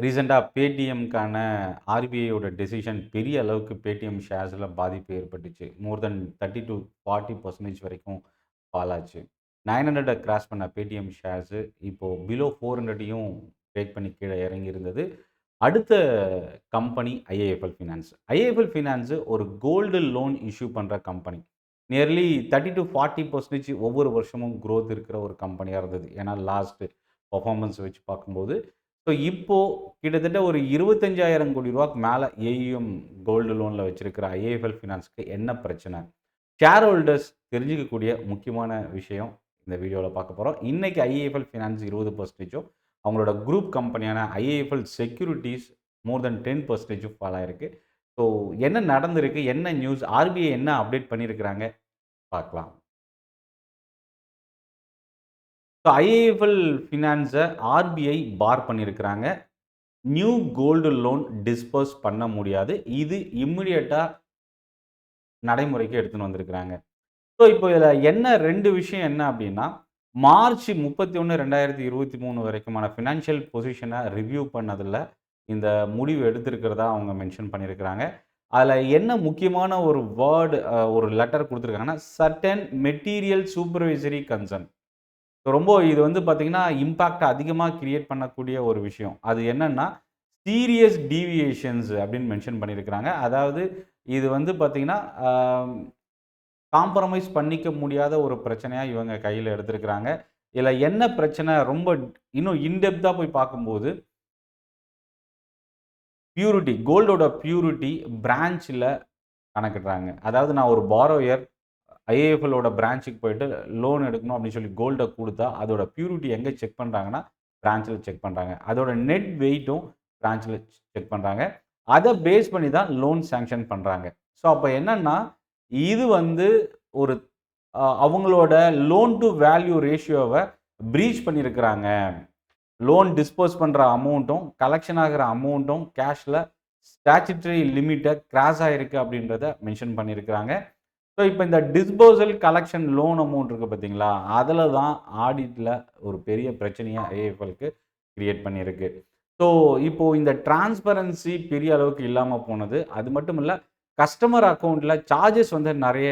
ரீசெண்டாக பேடிஎம்க்கான ஆர்பிஐயோட டெசிஷன் பெரிய அளவுக்கு பேடிஎம் ஷேர்ஸில் பாதிப்பு ஏற்பட்டுச்சு. மோர் தென் 30-40% வரைக்கும் ஃபால் ஆச்சு. 900 கிராஸ் பண்ண பேடிஎம் ஷேர்ஸு இப்போது பிலோ 400யும் பிரேக் பண்ணி கீழே இறங்கி இருந்தது. அடுத்த company IAFL finance. IAFL finance ஒரு கோல்டு லோன் இஷ்யூ பண்ணுற கம்பெனி. நியர்லி 30-40% ஒவ்வொரு வருஷமும் குரோத் இருக்கிற ஒரு கம்பெனியாக இருந்தது. ஏன்னா லாஸ்ட் பெர்ஃபார்மன்ஸ் வச்சு பார்க்கும்போது. ஸோ இப்போ கிட்டத்தட்ட ஒரு 25,000 கோடி ரூபாய்க்கு மேலே ஏயுஎம் கோல்டு லோனில் வச்சிருக்கிற ஐஏஎஃப்எல் ஃபினான்ஸ்க்கு என்ன பிரச்சனை? ஷேர் ஹோல்டர்ஸ் தெரிஞ்சுக்கக்கூடிய முக்கியமான விஷயம் இந்த வீடியோவில் பார்க்க போகிறோம். இன்றைக்கி ஐஏஎஃப்எல் ஃபினான்ஸ் 20%, அவங்களோட குரூப் கம்பெனியான IIFL securities more than 10% fall ஆயிருக்கு. ஸோ என்ன நடந்திருக்கு, என்ன நியூஸ், ஆர்பிஐ என்ன அப்டேட் பண்ணியிருக்கிறாங்க பார்க்கலாம். ஸோ ஐஏஎஃப்எல் ஃபினான்ஸை ஆர்பிஐ பார் பண்ணியிருக்கிறாங்க. நியூ கோல்டு லோன் டிஸ்பர்ஸ் பண்ண முடியாது. இது இம்மிடியட்டாக நடைமுறைக்கு எடுத்துன்னு வந்திருக்கிறாங்க. ஸோ இப்போ இதில் என்ன 2 விஷயம் என்ன அப்படின்னா, மார்ச் 31, 2023 வரைக்குமான ஃபினான்ஷியல் பொசிஷனை ரிவ்யூ பண்ணதில் இந்த முடிவு எடுத்திருக்கிறதா அவங்க மென்ஷன் பண்ணியிருக்கிறாங்க. அதில் என்ன முக்கியமான ஒரு வேர்டு ஒரு லெட்டர் கொடுத்துருக்காங்கன்னா, சர்டன் மெட்டீரியல் சூப்பர்வைசரி கன்சர்ன். ரொம்ப இது வந்து பார்த்தீங்கன்னா, இம்பாக்ட் அதிகமாக கிரியேட் பண்ணக்கூடிய ஒரு விஷயம். அது என்னன்னா, சீரியஸ் டீவியேஷன்ஸ் அப்படின்னு மென்ஷன் பண்ணியிருக்கிறாங்க. அதாவது இது வந்து பார்த்தீங்கன்னா, காம்ப்ரமைஸ் பண்ணிக்க முடியாத ஒரு பிரச்சனையாக இவங்க கையில் எடுத்திருக்கிறாங்க. இதில் என்ன பிரச்சனை ரொம்ப இன்னும் இன்டெப்த்தாக போய் பார்க்கும்போது, பியூரிட்டி கோல்டோட பியூரிட்டி பிரான்ச்சில் கணக்கிடுறாங்க. அதாவது நான் ஒரு பாரோயர் ஐஏஎஃப்எல்லோட பிரான்ச்சுக்கு போயிட்டு லோன் எடுக்கணும் அப்படின்னு சொல்லி கோல்டை கொடுத்தா அதோட பியூரிட்டி எங்கே செக் பண்ணுறாங்கன்னா பிரான்ச்சில் செக் பண்ணுறாங்க. அதோட நெட் வெயிட்டும் பிரான்ச்சில் செக் பண்ணுறாங்க. அதை பேஸ் பண்ணி தான் லோன் சேங்ஷன் பண்ணுறாங்க. ஸோ அப்போ என்னென்னா இது வந்து ஒரு அவங்களோட லோன் டு வேல்யூ ரேஷியோவை ப்ரீச் பண்ணியிருக்கிறாங்க. லோன் டிஸ்போஸ் பண்ணுற அமௌண்ட்டும் கலெக்ஷன் ஆகிற அமௌண்ட்டும் கேஷில் ஸ்டாச்சுட்டரி லிமிட்டை கிராஸ் ஆகிருக்கு அப்படின்றத மென்ஷன் பண்ணியிருக்கிறாங்க. ஸோ இப்போ இந்த டிஸ்போசல் கலெக்ஷன் லோன் அமௌண்ட் இருக்குது பார்த்தீங்களா, அதில் தான் ஆடிட்டில் ஒரு பெரிய பிரச்சனையாக ஐஏஎஃப்எல்க்கு கிரியேட் பண்ணியிருக்கு. ஸோ இப்போது இந்த டிரான்ஸ்பரன்சி பெரிய அளவுக்கு இல்லாமல் போனது. அது மட்டும் இல்லை, கஸ்டமர் அக்கௌண்ட்டில் சார்ஜஸ் வந்து நிறைய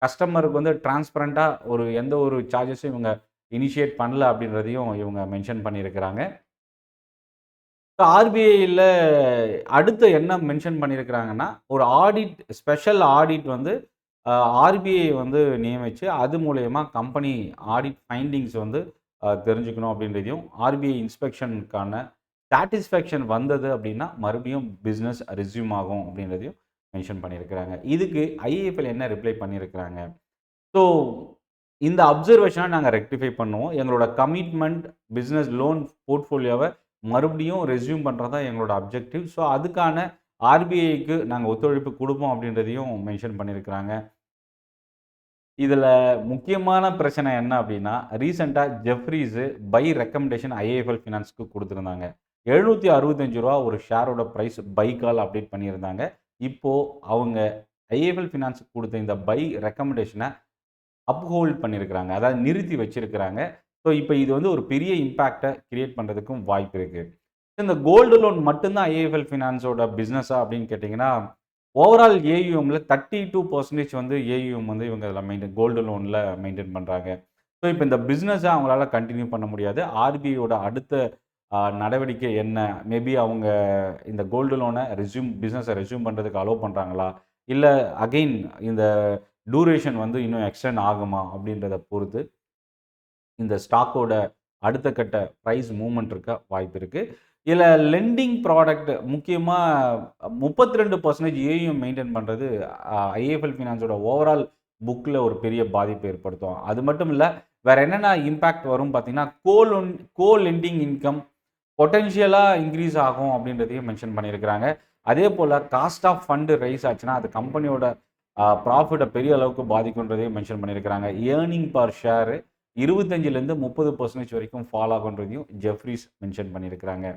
கஸ்டமருக்கு வந்து டிரான்ஸ்பரண்ட்டாக ஒரு எந்த ஒரு சார்ஜஸும் இவங்க இனிஷியேட் பண்ணல அப்படின்றதையும் இவங்க மென்ஷன் பண்ணியிருக்கிறாங்க. ஆர்பிஐயில் அடுத்து என்ன மென்ஷன் பண்ணியிருக்கிறாங்கன்னா, ஒரு ஆடிட் ஸ்பெஷல் ஆடிட் வந்து ஆர்பிஐ வந்து நியமித்து அது மூலயமா கம்பெனி ஆடிட் ஃபைண்டிங்ஸ் வந்து தெரிஞ்சுக்கணும் அப்படின்றதையும், ஆர்பிஐ இன்ஸ்பெக்ஷனுக்கான சாட்டிஸ்ஃபேக்ஷன் வந்தது அப்படின்னா மறுபடியும் பிஸ்னஸ் ரெஸ்யூம் ஆகும் அப்படின்றதையும் மென்ஷன் பண்ணியிருக்கிறாங்க. இதுக்கு ஐஏஎஃப்எல் என்ன ரிப்ளை பண்ணியிருக்கிறாங்க? ஸோ இந்த அப்சர்வேஷனை நாங்கள் ரெக்டிஃபை பண்ணுவோம். எங்களோட கமிட்மெண்ட் பிஸ்னஸ் லோன் போர்ட்ஃபோலியோவை மறுபடியும் ரெஸ்யூம் பண்ணுறது தான் எங்களோட அப்ஜெக்டிவ். ஸோ அதுக்கான ஆர்பிஐக்கு நாங்கள் ஒத்துழைப்பு கொடுப்போம் அப்படின்றதையும் மென்ஷன் பண்ணியிருக்கிறாங்க. இதில் முக்கியமான பிரச்சனை என்ன அப்படின்னா, ரீசெண்டாக ஜெஃப்ரீஸு பை ரெக்கமெண்டேஷன் ஐஏஎஃப்எல் ஃபினான்ஸ்க்கு கொடுத்துருந்தாங்க. ரூ. 765 ஒரு ஷேரோட ப்ரைஸ் பை கால் அப்டேட் பண்ணியிருந்தாங்க. இப்போது அவங்க ஐஏஎஃப்எல் ஃபினான்ஸுக்கு கொடுத்த இந்த பை ரெக்கமெண்டேஷனை அப்ஹோல்ட் பண்ணியிருக்கிறாங்க. அதாவது நிறுத்தி வச்சிருக்கிறாங்க. ஸோ இப்போ இது வந்து ஒரு பெரிய இம்பேக்டை கிரியேட் பண்ணுறதுக்கும் வாய்ப்பு இருக்குது. இந்த கோல்டு லோன் மட்டும்தான் ஐஏஎஃப்எல் ஃபினான்ஸோட பிஸ்னஸா அப்படின்னு கேட்டிங்கன்னா, ஓவரால் ஏயுஎம்மில் 32% வந்து ஏயுஎம் வந்து இவங்க இதில் கோல்டு லோனில் மெயின்டைன் பண்ணுறாங்க. ஸோ இப்போ இந்த பிஸ்னஸை அவங்களால கண்டினியூ பண்ண முடியாது. ஆர்பிஐயோட அடுத்த நடவடிக்கை என்ன? மேபி அவங்க இந்த கோல்டு லோனை பிஸ்னஸை ரெஸ்யூம் பண்ணுறதுக்கு அலோவ் பண்ணுறாங்களா? இல்லை அகெயின் இந்த டூரேஷன் வந்து இன்னும் எக்ஸ்டெண்ட் ஆகுமா அப்படின்றத பொறுத்து இந்த ஸ்டாக்கோட அடுத்த கட்ட ப்ரைஸ் மூவ்மெண்ட் இருக்க வாய்ப்பு இருக்குது. இதில் லெண்டிங் ப்ராடக்ட் முக்கியமாக 32% ஏயுஎம் மெயின்டைன் பண்ணுறது ஐஏஎஃப்எல் ஃபினான்ஸோட ஓவரால் புக்கில் ஒரு பெரிய பாதிப்பு ஏற்படுத்தும். அது மட்டும் இல்லை, வேறு என்னென்ன இம்பேக்ட் வரும் பார்த்தீங்கன்னா, கோ லெண்டிங் இன்கம் பொட்டென்ஷியலாக இன்க்ரீஸ் ஆகும் அப்படின்றதையும் மென்ஷன் பண்ணியிருக்கிறாங்க. அதே போல் காஸ்ட் ஆஃப் ஃபண்டு ரைஸ் ஆச்சுன்னா அது கம்பெனியோட ப்ராஃபிட்டை பெரிய அளவுக்கு பாதிக்குன்றதையும் மென்ஷன் பண்ணியிருக்கிறாங்க. ஏர்னிங் பர் ஷேரு 25-30% வரைக்கும் ஃபால் ஆகுன்றதையும் ஜெஃப்ரீஸ் மென்ஷன் பண்ணியிருக்கிறாங்க.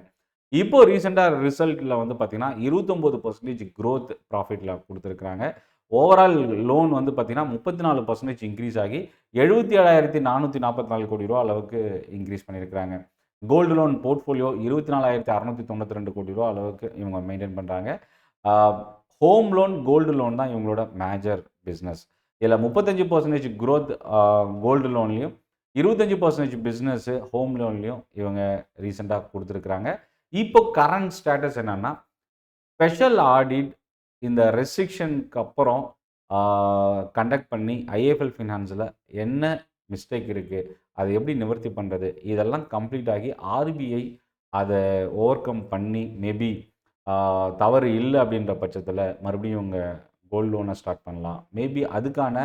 இப்போ ரீசெண்டாக ரிசல்ட்டில் வந்து பார்த்தீங்கன்னா 29% க்ரோத் ப்ராஃபிட்டில் கொடுத்துருக்குறாங்க. ஓவரால் லோன் வந்து பார்த்தீங்கன்னா 34% இன்க்ரீஸ் ஆகி 77,444 கோடி ரூபா அளவுக்கு இன்க்ரீஸ் பண்ணியிருக்கிறாங்க. கோல்டு லோன் போர்ட்ஃபோலியோ 24,692 கோடி ரூபா அளவுக்கு இவங்க மெயின்டைன் பண்ணுறாங்க. ஹோம் லோன், கோல்டு லோன் தான் இவங்களோட மேஜர் பிஸ்னஸ். இதில் 35% growth கோல்டு லோன்லேயும், 25% பிஸ்னஸ்ஸு ஹோம் லோன்லேயும் இவங்க ரீசெண்டாக கொடுத்துருக்குறாங்க. இப்போ கரண்ட் ஸ்டேட்டஸ் என்னென்னா, ஸ்பெஷல் ஆடிட் இந்த ரெஸ்ட்ரிக்ஷனுக்கு அப்புறம் கண்டக்ட் பண்ணி ஐஏஎஃப்எல் ஃபினான்ஸில் என்ன மிஸ்டேக் இருக்குது, அதை எப்படி நிவர்த்தி பண்ணுறது, இதெல்லாம் கம்ப்ளீட் ஆகி ஆர்பிஐ அதை ஓவர் கம் பண்ணி மேபி தவறு இல்லை அப்படின்ற பட்சத்தில் மறுபடியும் இவங்க கோல்டு லோனை ஸ்டார்ட் பண்ணலாம். மேபி அதுக்கான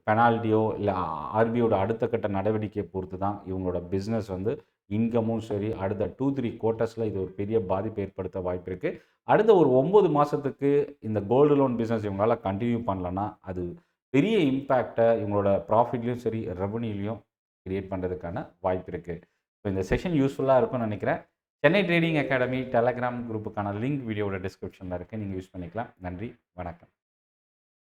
பெனால்ட்டியோ இல்லை ஆர்பிஐயோட அடுத்த கட்ட நடவடிக்கையை பொறுத்து தான் இவங்களோட பிஸ்னஸ் வந்து இன்கமும் சரி, அடுத்த 2-3 குவார்ட்டர்ஸில் இது ஒரு பெரிய பாதிப்பு ஏற்படுத்த வாய்ப்பு இருக்குது. அடுத்த ஒரு 9 மாதத்துக்கு இந்த கோல்டு லோன் பிஸ்னஸ் இவங்களால் கண்டினியூ பண்ணலன்னா அது பெரிய இம்பேக்டை இவங்களோட ப்ராஃபிட்லேயும் சரி, ரெவன்யூலையும் கிரியேட் பண்ணுறதுக்கான வாய்ப்பு இருக்குது. ஸோ இந்த செஷன் யூஸ்ஃபுல்லாக இருக்கும்னு நினைக்கிறேன். சென்னை ட்ரேடிங் அகாடமி டெலகிராம் குரூப்புக்கான லிங்க் வீடியோவோட டிஸ்கிரிப்ஷனில் இருக்குது, நீங்கள் யூஸ் பண்ணிக்கலாம். நன்றி, வணக்கம்.